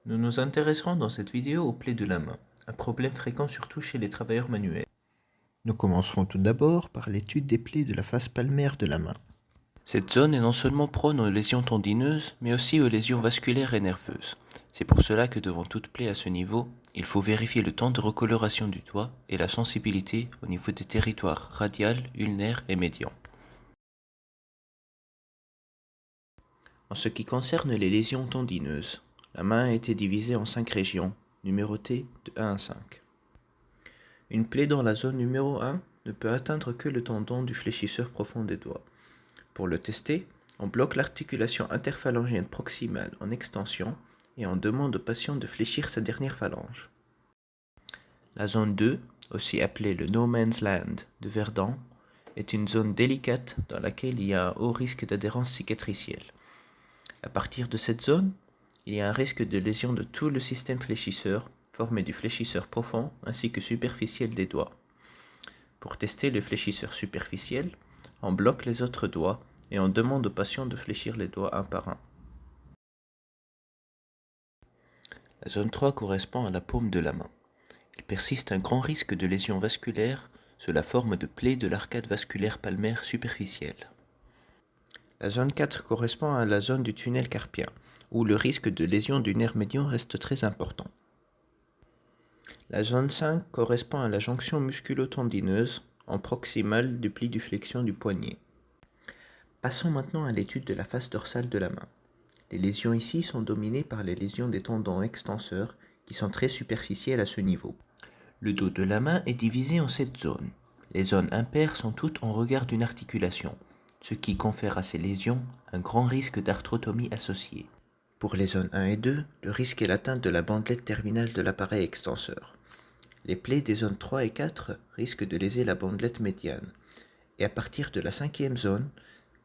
Nous nous intéresserons dans cette vidéo aux plaies de la main, un problème fréquent surtout chez les travailleurs manuels. Nous commencerons tout d'abord par l'étude des plaies de la face palmaire de la main. Cette zone est non seulement prone aux lésions tendineuses, mais aussi aux lésions vasculaires et nerveuses. C'est pour cela que devant toute plaie à ce niveau, il faut vérifier le temps de recoloration du doigt et la sensibilité au niveau des territoires radial, ulnaire et médian. En ce qui concerne les lésions tendineuses, la main a été divisée en 5 régions, numérotées de 1 à 5. Une plaie dans la zone numéro 1 ne peut atteindre que le tendon du fléchisseur profond des doigts. Pour le tester, on bloque l'articulation interphalangienne proximale en extension et on demande au patient de fléchir sa dernière phalange. La zone 2, aussi appelée le No Man's Land de Verdun, est une zone délicate dans laquelle il y a un haut risque d'adhérence cicatricielle. À partir de cette zone, il y a un risque de lésion de tout le système fléchisseur, formé du fléchisseur profond ainsi que superficiel des doigts. Pour tester le fléchisseur superficiel, on bloque les autres doigts et on demande au patient de fléchir les doigts un par un. La zone 3 correspond à la paume de la main. Il persiste un grand risque de lésion vasculaire sous la forme de plaies de l'arcade vasculaire palmaire superficielle. La zone 4 correspond à la zone du tunnel carpien, où le risque de lésion du nerf médian reste très important. La zone 5 correspond à la jonction musculo-tendineuse en proximale du pli du flexion du poignet. Passons maintenant à l'étude de la face dorsale de la main. Les lésions ici sont dominées par les lésions des tendons extenseurs qui sont très superficielles à ce niveau. Le dos de la main est divisé en 7 zones. Les zones impaires sont toutes en regard d'une articulation, ce qui confère à ces lésions un grand risque d'arthrotomie associée. Pour les zones 1 et 2, le risque est l'atteinte de la bandelette terminale de l'appareil extenseur. Les plaies des zones 3 et 4 risquent de léser la bandelette médiane. Et à partir de la 5e zone,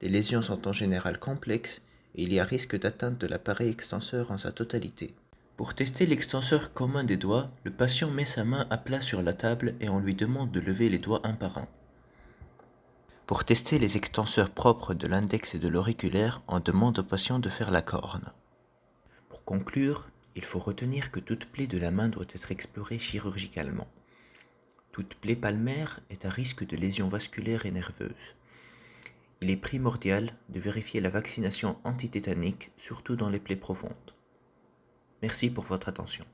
les lésions sont en général complexes et il y a risque d'atteinte de l'appareil extenseur en sa totalité. Pour tester l'extenseur commun des doigts, le patient met sa main à plat sur la table et on lui demande de lever les doigts un par un. Pour tester les extenseurs propres de l'index et de l'auriculaire, on demande au patient de faire la corne. Pour conclure, il faut retenir que toute plaie de la main doit être explorée chirurgicalement. Toute plaie palmaire est à risque de lésion vasculaire et nerveuse. Il est primordial de vérifier la vaccination antitétanique, surtout dans les plaies profondes. Merci pour votre attention.